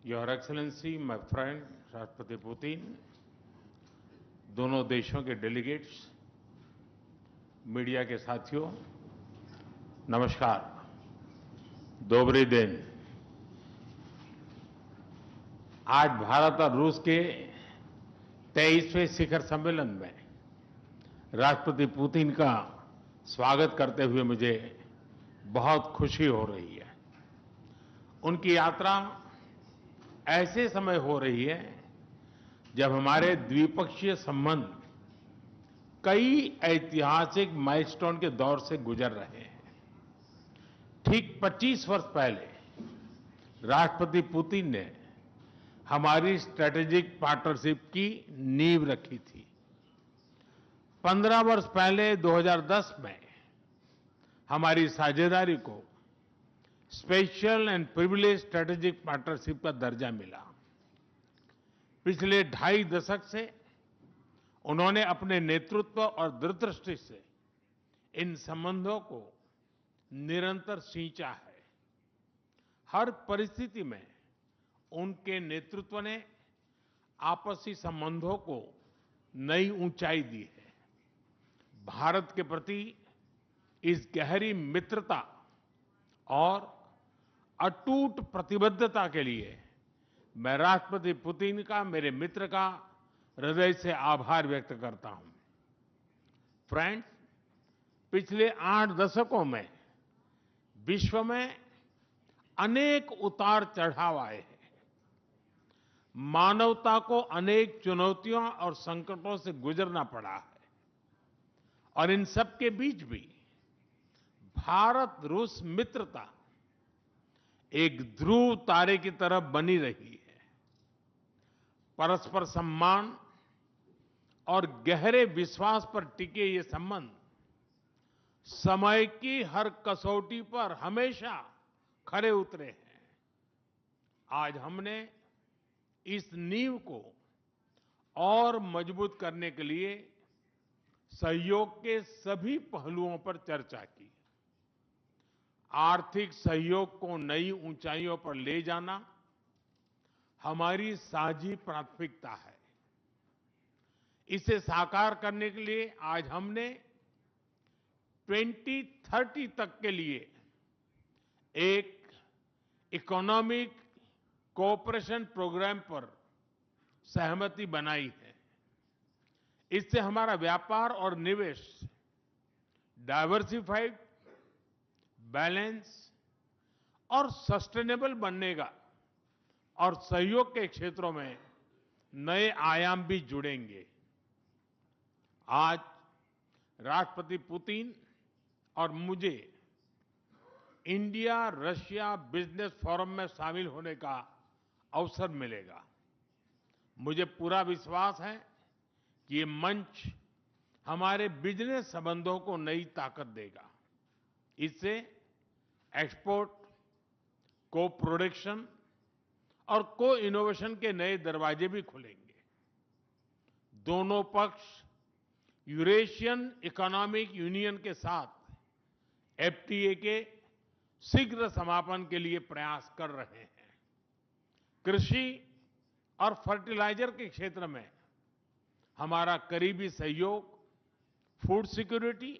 Your excellency, my friend राष्ट्रपति Putin, दोनों देशों के डेलीगेट्स, मीडिया के साथियों, नमस्कार। दोबरी दिन। आज भारत और रूस के 23वें शिखर सम्मेलन में राष्ट्रपति पुतिन का स्वागत करते हुए मुझे बहुत खुशी हो रही है। उनकी यात्रा ऐसे समय हो रही है जब हमारे द्विपक्षीय संबंध कई ऐतिहासिक माइलस्टोन के दौर से गुजर रहे हैं। ठीक 25 वर्ष पहले राष्ट्रपति पुतिन ने हमारी स्ट्रैटेजिक पार्टनरशिप की नींव रखी थी। 15 वर्ष पहले 2010 में हमारी साझेदारी को special and privilege strategic partnership का दर्जा मिला। पिछले 2.5 दशक से उन्होंने अपने नेतृत्व और दूरदृष्टि से इन संबंधों को निरंतर सींचा है। हर परिस्थिति में उनके नेतृत्व ने आपसी संबंधों को नई ऊंचाई दी है। भारत के प्रति इस गहरी मित्रता और अटूट प्रतिबद्धता के लिए मैं राष्ट्रपति पुतिन का, मेरे मित्र का हृदय से आभार व्यक्त करता हूं। फ्रेंड्स, पिछले 8 दशकों में विश्व में अनेक उतार चढ़ाव आए हैं। मानवता को अनेक चुनौतियों और संकटों से गुजरना पड़ा है और इन सब के बीच भी भारत रूस मित्रता एक ध्रुव तारे की तरह बनी रही है। परस्पर सम्मान और गहरे विश्वास पर टिके ये संबंध समय की हर कसौटी पर हमेशा खरे उतरे हैं। आज हमने इस नींव को और मजबूत करने के लिए सहयोग के सभी पहलुओं पर चर्चा की। आर्थिक सहयोग को नई ऊंचाइयों पर ले जाना हमारी साझी प्राथमिकता है। इसे साकार करने के लिए आज हमने 2030 तक के लिए एक इकोनॉमिक कोऑपरेशन प्रोग्राम पर सहमति बनाई है। इससे हमारा व्यापार और निवेश डाइवर्सिफाइड, बैलेंस और सस्टेनेबल बनेगा और सहयोग के क्षेत्रों में नए आयाम भी जुड़ेंगे। आज राष्ट्रपति पुतिन और मुझे इंडिया रशिया बिजनेस फोरम में शामिल होने का अवसर मिलेगा। मुझे पूरा विश्वास है कि ये मंच हमारे बिजनेस संबंधों को नई ताकत देगा। इससे एक्सपोर्ट, को प्रोडक्शन और को इनोवेशन के नए दरवाजे भी खुलेंगे। दोनों पक्ष यूरेशियन इकोनॉमिक यूनियन के साथ एफटीए के शीघ्र समापन के लिए प्रयास कर रहे हैं। कृषि और फर्टिलाइजर के क्षेत्र में हमारा करीबी सहयोग फूड सिक्योरिटी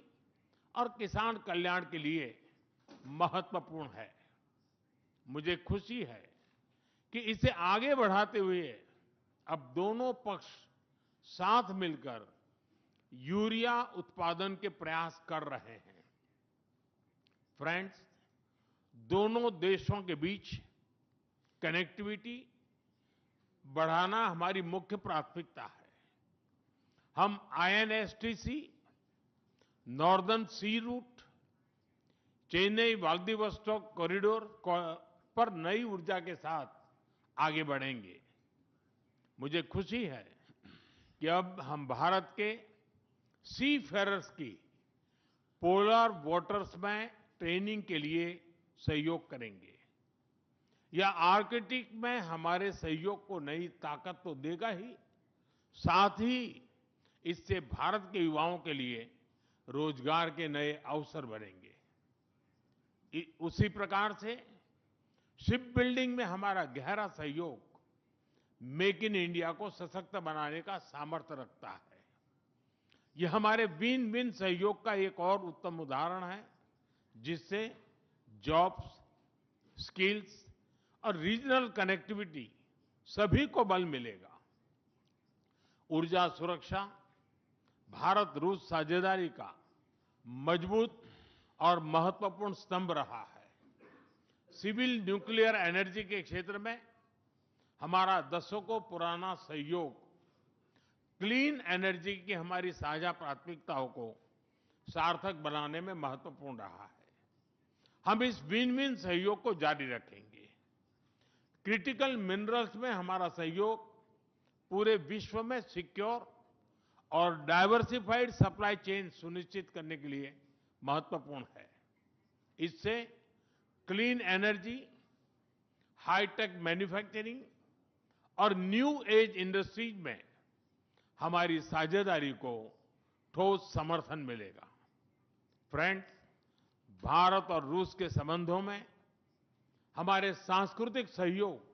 और किसान कल्याण के लिए महत्वपूर्ण है। मुझे खुशी है कि इसे आगे बढ़ाते हुए अब दोनों पक्ष साथ मिलकर यूरिया उत्पादन के प्रयास कर रहे हैं। फ्रेंड्स, दोनों देशों के बीच कनेक्टिविटी बढ़ाना हमारी मुख्य प्राथमिकता है। हम आईएनएसटीसी, नॉर्दर्न सी रूट, चेन्नई व्लादिवोस्टोक कॉरिडोर पर नई ऊर्जा के साथ आगे बढ़ेंगे। मुझे खुशी है कि अब हम भारत के सी फेरर्स की पोलर वाटर्स में ट्रेनिंग के लिए सहयोग करेंगे। यह आर्कटिक में हमारे सहयोग को नई ताकत तो देगा ही, साथ ही इससे भारत के युवाओं के लिए रोजगार के नए अवसर बनेंगे। उसी प्रकार से शिप बिल्डिंग में हमारा गहरा सहयोग मेक इन इंडिया को सशक्त बनाने का सामर्थ्य रखता है। यह हमारे विन विन सहयोग का एक और उत्तम उदाहरण है, जिससे जॉब्स, स्किल्स और रीजनल कनेक्टिविटी सभी को बल मिलेगा। ऊर्जा सुरक्षा भारत रूस साझेदारी का मजबूत और महत्वपूर्ण स्तंभ रहा है। सिविल न्यूक्लियर एनर्जी के क्षेत्र में हमारा दशकों पुराना सहयोग क्लीन एनर्जी की हमारी साझा प्राथमिकताओं को सार्थक बनाने में महत्वपूर्ण रहा है। हम इस विन विन सहयोग को जारी रखेंगे। क्रिटिकल मिनरल्स में हमारा सहयोग पूरे विश्व में सिक्योर और डाइवर्सिफाइड सप्लाई चेन सुनिश्चित करने के लिए महत्वपूर्ण है। इससे क्लीन एनर्जी, हाईटेक मैन्युफैक्चरिंग और न्यू एज इंडस्ट्रीज में हमारी साझेदारी को ठोस समर्थन मिलेगा। फ्रेंड्स, भारत और रूस के संबंधों में हमारे सांस्कृतिक सहयोग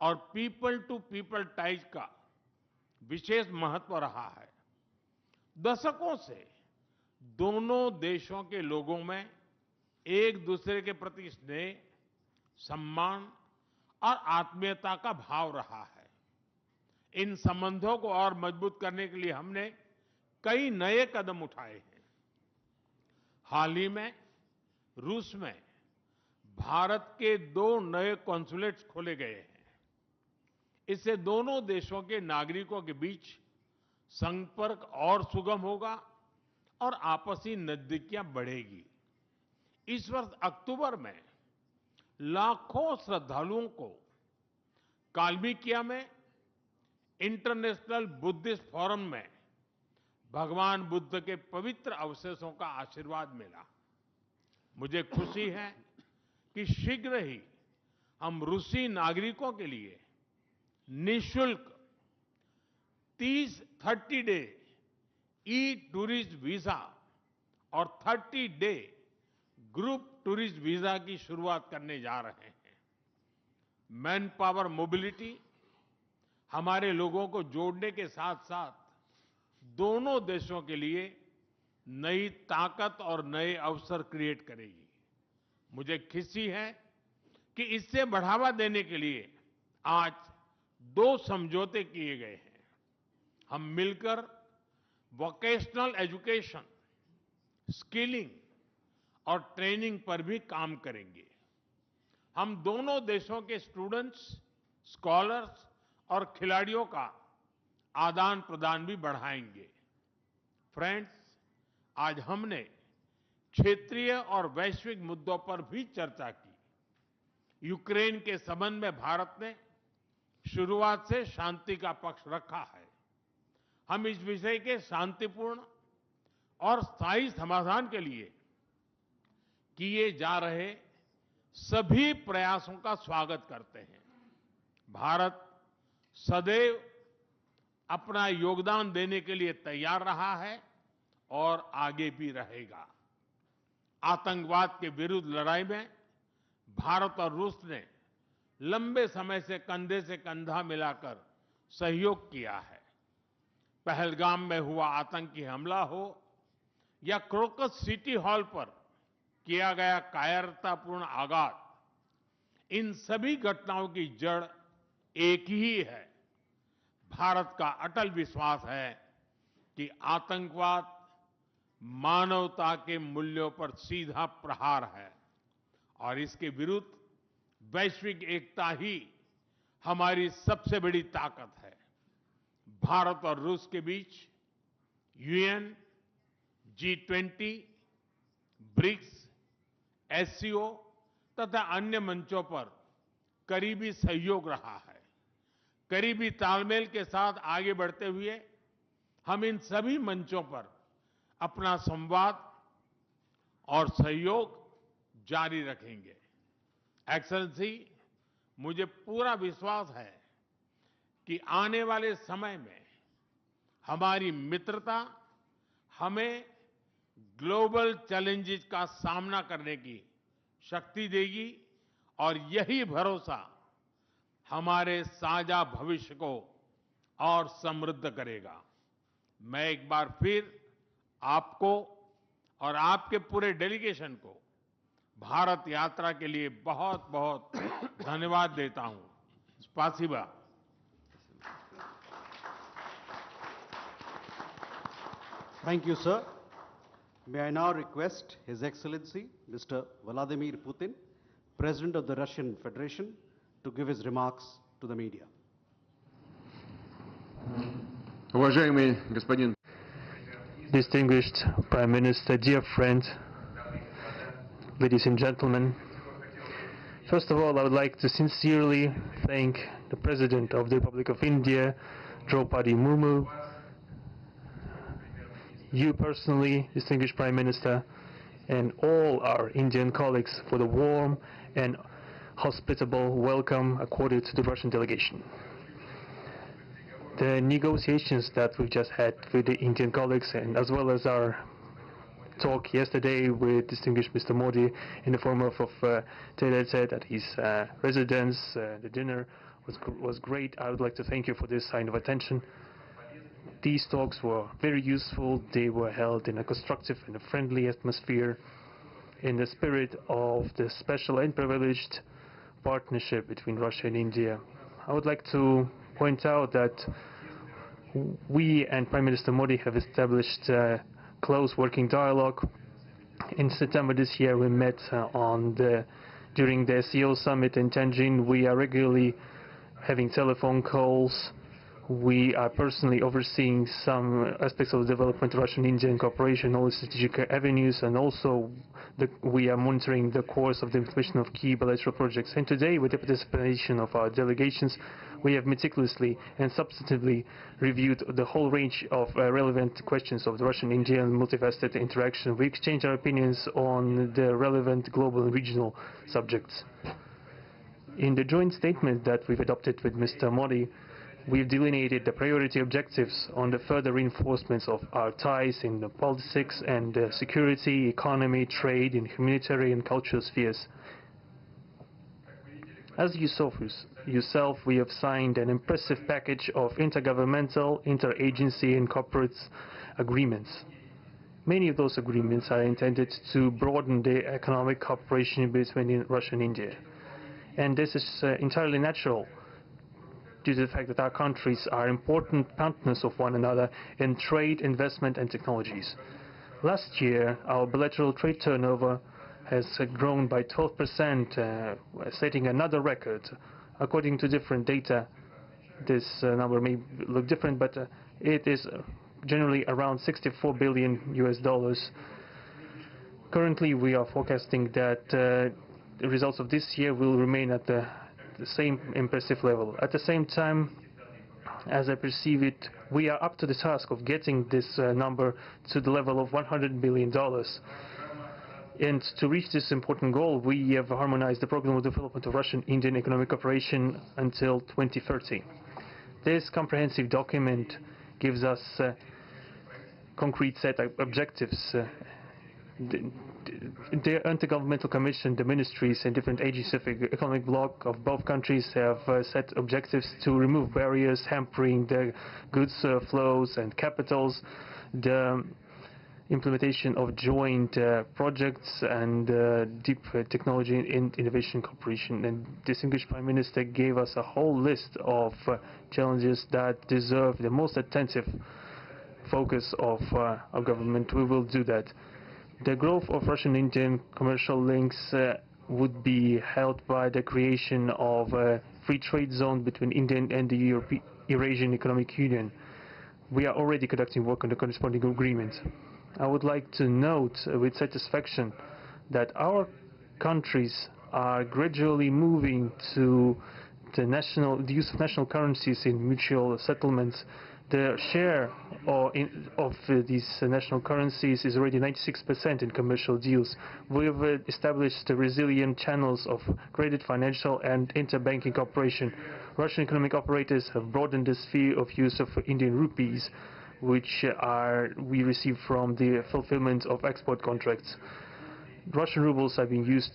और पीपल टू पीपल टाइज का विशेष महत्व रहा है। दशकों से दोनों देशों के लोगों में एक दूसरे के प्रति स्नेह, सम्मान और आत्मीयता का भाव रहा है। इन संबंधों को और मजबूत करने के लिए हमने कई नए कदम उठाए हैं। हाल ही में रूस में भारत के 2 नए कॉन्सुलेट्स खोले गए हैं। इससे दोनों देशों के नागरिकों के बीच संपर्क और सुगम होगा और आपसी नजदीकियां बढ़ेगी। इस वर्ष अक्टूबर में लाखों श्रद्धालुओं को काल्मिकिया में इंटरनेशनल बुद्धिस्ट फोरम में भगवान बुद्ध के पवित्र अवशेषों का आशीर्वाद मिला। मुझे खुशी है कि शीघ्र ही हम रूसी नागरिकों के लिए निःशुल्क 30 डे ई टूरिस्ट वीजा और 30 डे ग्रुप टूरिस्ट वीजा की शुरुआत करने जा रहे हैं। मैन पावर मोबिलिटी हमारे लोगों को जोड़ने के साथ साथ दोनों देशों के लिए नई ताकत और नए अवसर क्रिएट करेगी। मुझे खुशी है कि इससे बढ़ावा देने के लिए आज 2 समझौते किए गए हैं। हम मिलकर वोकेशनल एजुकेशन, स्किलिंग और ट्रेनिंग पर भी काम करेंगे। हम दोनों देशों के स्टूडेंट्स, स्कॉलर्स और खिलाड़ियों का आदान प्रदान भी बढ़ाएंगे। फ्रेंड्स, आज हमने क्षेत्रीय और वैश्विक मुद्दों पर भी चर्चा की। यूक्रेन के संबंध में भारत ने शुरुआत से शांति का पक्ष रखा है। हम इस विषय के शांतिपूर्ण और स्थायी समाधान के लिए किए जा रहे सभी प्रयासों का स्वागत करते हैं। भारत सदैव अपना योगदान देने के लिए तैयार रहा है और आगे भी रहेगा। आतंकवाद के विरुद्ध लड़ाई में भारत और रूस ने लंबे समय से कंधा मिलाकर सहयोग किया है। पहलगाम में हुआ आतंकी हमला हो या क्रोकस सिटी हॉल पर किया गया कायरतापूर्ण आघात, इन सभी घटनाओं की जड़ एक ही है। भारत का अटल विश्वास है कि आतंकवाद मानवता के मूल्यों पर सीधा प्रहार है और इसके विरुद्ध वैश्विक एकता ही हमारी सबसे बड़ी ताकत है। भारत और रूस के बीच यूएन, G20, ब्रिक्स, एससीओ तथा अन्य मंचों पर करीबी सहयोग रहा है। करीबी तालमेल के साथ आगे बढ़ते हुए हम इन सभी मंचों पर अपना संवाद और सहयोग जारी रखेंगे। एक्सेलेंसी, मुझे पूरा विश्वास है कि आने वाले समय में हमारी मित्रता हमें ग्लोबल चैलेंजेस का सामना करने की शक्ति देगी और यही भरोसा हमारे साझा भविष्य को और समृद्ध करेगा। मैं एक बार फिर आपको और आपके पूरे डेलीगेशन को भारत यात्रा के लिए बहुत बहुत धन्यवाद देता हूं। स्पासिबा। Thank you, sir. May I now request His Excellency Mr. Vladimir Putin, President of the Russian Federation, to give his remarks to the media. Уважаемый господин Distinguished Prime Minister, dear friend, ladies and gentlemen, first of all, I would like to sincerely thank the President of the Republic of India, Draupadi Murmu, you personally, distinguished Prime Minister, and all our Indian colleagues for the warm and hospitable welcome accorded to the Russian delegation. The negotiations that we've just had with the Indian colleagues, and as well as our talk yesterday with distinguished Mr. Modi in the form of tete-a-tete at his residence, the dinner was great. I would like to thank you for this sign of attention. These talks were very useful. They were held in a constructive and a friendly atmosphere in the spirit of the special and privileged partnership between Russia and India. I would like to point out that we and Prime Minister Modi have established a close working dialogue. In September this year, we met during the SEO summit in Tianjin. We are regularly having telephone calls. We are personally overseeing some aspects of the development of Russian-Indian cooperation, all the strategic avenues, and also we are monitoring the course of the implementation of key bilateral projects. And today, with the participation of our delegations, we have meticulously and substantively reviewed the whole range of relevant questions of the Russian-Indian multifaceted interaction. We exchange our opinions on the relevant global and regional subjects. In the joint statement that we've adopted with Mr. Modi, we've delineated the priority objectives on the further reinforcements of our ties in the politics and security, economy, trade, and humanitarian and cultural spheres. As you saw for yourself, we have signed an impressive package of intergovernmental, interagency, and corporate agreements. Many of those agreements are intended to broaden the economic cooperation between Russia and India. And this is entirely natural, due to the fact that our countries are important partners of one another in trade, investment, and technologies. Last year, our bilateral trade turnover has grown by 12%, setting another record. According to different data, this number may look different, but it is generally around $64 billion US. Currently, we are forecasting that the results of this year will remain at the same impressive level. At the same time, as I perceive it, we are up to the task of getting this number to the level of $100 billion. And to reach this important goal, we have harmonized the program of development of Russian-Indian economic cooperation until 2030. This comprehensive document gives us a concrete set of objectives. The Intergovernmental Commission, the ministries and different agencies of the economic bloc of both countries have set objectives to remove barriers hampering the goods flows and capitals, the implementation of joint projects and deep technology and innovation cooperation. And distinguished Prime Minister gave us a whole list of challenges that deserve the most attentive focus of our government. We will do that. The growth of Russian-Indian commercial links would be helped by the creation of a free trade zone between India and the Eurasian Economic Union. We are already conducting work on the corresponding agreement. I would like to note with satisfaction that our countries are gradually moving to the use of national currencies in mutual settlements. The share of these national currencies is already 96% in commercial deals. We have established resilient channels of credit, financial, and interbanking cooperation. Russian economic operators have broadened the sphere of use of Indian rupees, which we receive from the fulfillment of export contracts. Russian rubles are being used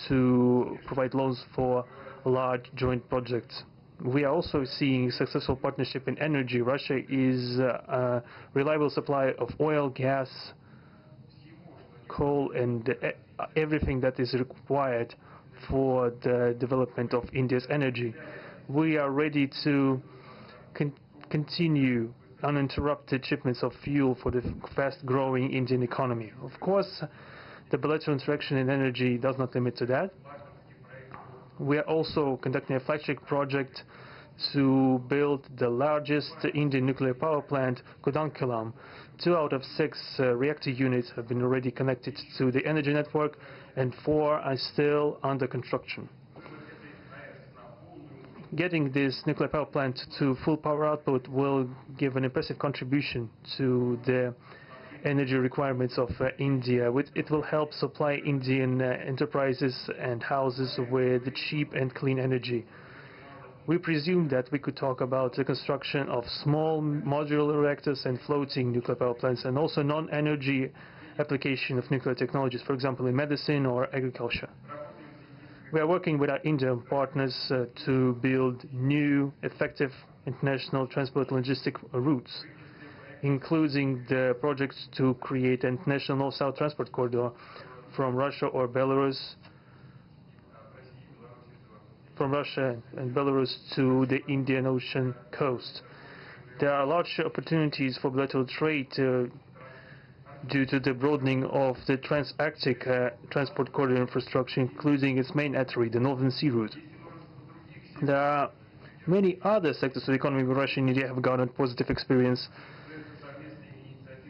to provide loans for large joint projects. We are also seeing successful partnership in energy. Russia is a reliable supplier of oil, gas, coal, and everything that is required for the development of India's energy. We are ready to continue uninterrupted shipments of fuel for the fast-growing Indian economy. Of course, the bilateral interaction in energy does not limit to that. We are also conducting a flagship project to build the largest Indian nuclear power plant, Kudankulam. 2 out of 6 reactor units have been already connected to the energy network, and 4 are still under construction. Getting this nuclear power plant to full power output will give an impressive contribution to the energy requirements of India. It will help supply Indian enterprises and houses with cheap and clean energy. We presume that we could talk about the construction of small modular reactors and floating nuclear power plants, and also non-energy application of nuclear technologies, for example in medicine or agriculture. We are working with our Indian partners to build new, effective international transport logistic routes, including the projects to create an international north-south transport corridor from Russia and Belarus to the Indian Ocean coast. There are large opportunities for bilateral trade due to the broadening of the Trans-Arctic transport corridor infrastructure, including its main artery, the Northern Sea Route. There are many other sectors of the economy where Russia and India have garnered positive experience.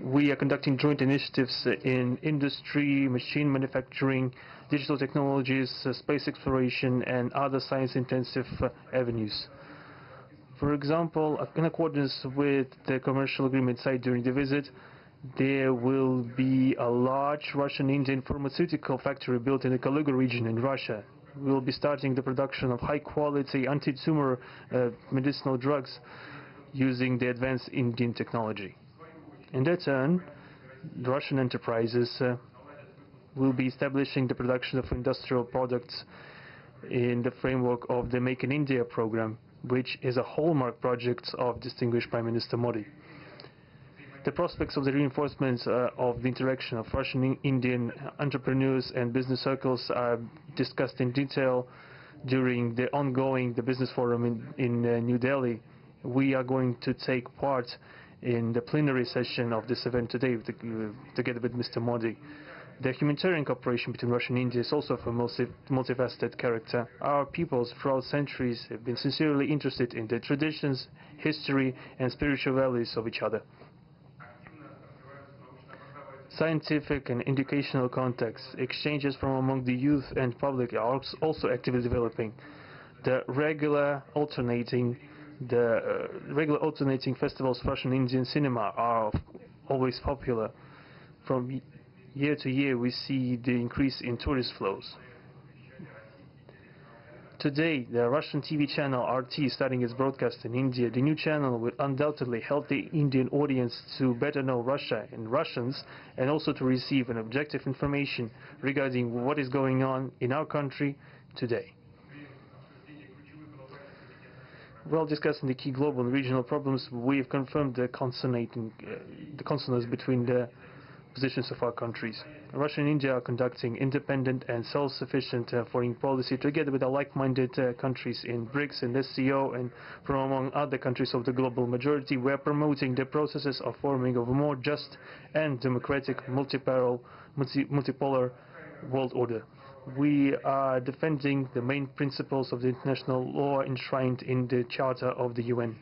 We are conducting joint initiatives in industry, machine manufacturing, digital technologies, space exploration, and other science-intensive avenues. For example, in accordance with the commercial agreement signed during the visit, there will be a large Russian-Indian pharmaceutical factory built in the Kaluga region in Russia. We will be starting the production of high-quality anti-tumor medicinal drugs using the advanced Indian technology. In their turn, the Russian enterprises will be establishing the production of industrial products in the framework of the Make in India program, which is a hallmark project of distinguished Prime Minister Modi. The prospects of the reinforcement of the interaction of Russian-Indian entrepreneurs and business circles are discussed in detail during the ongoing Business Forum in New Delhi. We are going to take part in the plenary session of this event today together with Mr. Modi. The humanitarian cooperation between Russia and India is also of a multifaceted character. Our peoples throughout centuries have been sincerely interested in the traditions, history, and spiritual values of each other. Scientific and educational contacts, exchanges from among the youth and public are also actively developing. The regular alternating festivals of Russian Indian cinema are always popular. From year to year, we see the increase in tourist flows. Today, the Russian TV channel RT is starting its broadcast in India. The new channel will undoubtedly help the Indian audience to better know Russia and Russians, and also to receive an objective information regarding what is going on in our country today. While discussing the key global and regional problems, we have confirmed the consonance between the positions of our countries. Russia and India are conducting independent and self-sufficient foreign policy together with the like-minded countries in BRICS and SCO, and from among other countries of the global majority. We are promoting the processes of forming of a more just and democratic multipolar world order. We are defending the main principles of the international law enshrined in the Charter of the UN.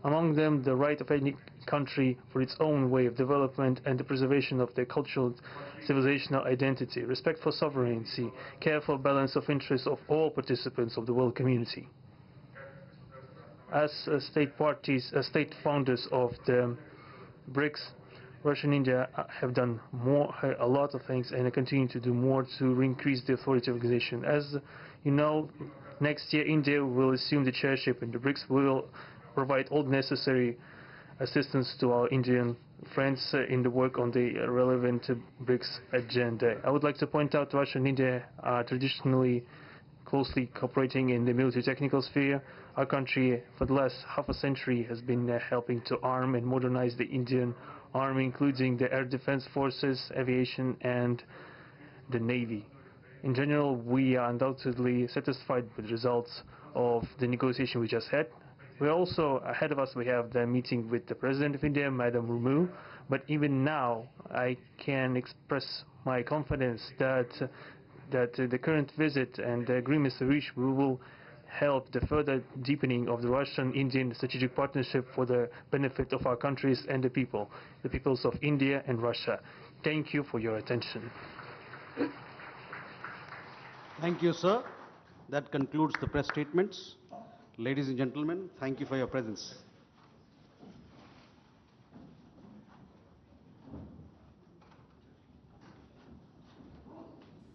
Among them, the right of any country for its own way of development and the preservation of their cultural civilizational identity, respect for sovereignty, careful balance of interests of all participants of the world community. As state founders of the BRICS, Russia and India have done a lot of things, and continue to do more to increase the authority of the organization. As you know, next year India will assume the chairship, and the BRICS will provide all necessary assistance to our Indian friends in the work on the relevant BRICS agenda. I would like to point out Russia and India are traditionally closely cooperating in the military technical sphere. Our country, for the last half a century, has been helping to arm and modernize the Indian army, including the air defense forces, aviation, and the navy. In general, we are undoubtedly satisfied with the results of the negotiation we just had. We also, ahead of us, we have the meeting with the President of India, Madam Murmu. But even now, I can express my confidence that the current visit and the agreements reached will help the further deepening of the Russian-Indian strategic partnership for the benefit of our countries and the peoples of India and Russia. Thank you for your attention. Thank you, sir. That concludes the press statements. Ladies and gentlemen, thank you for your presence.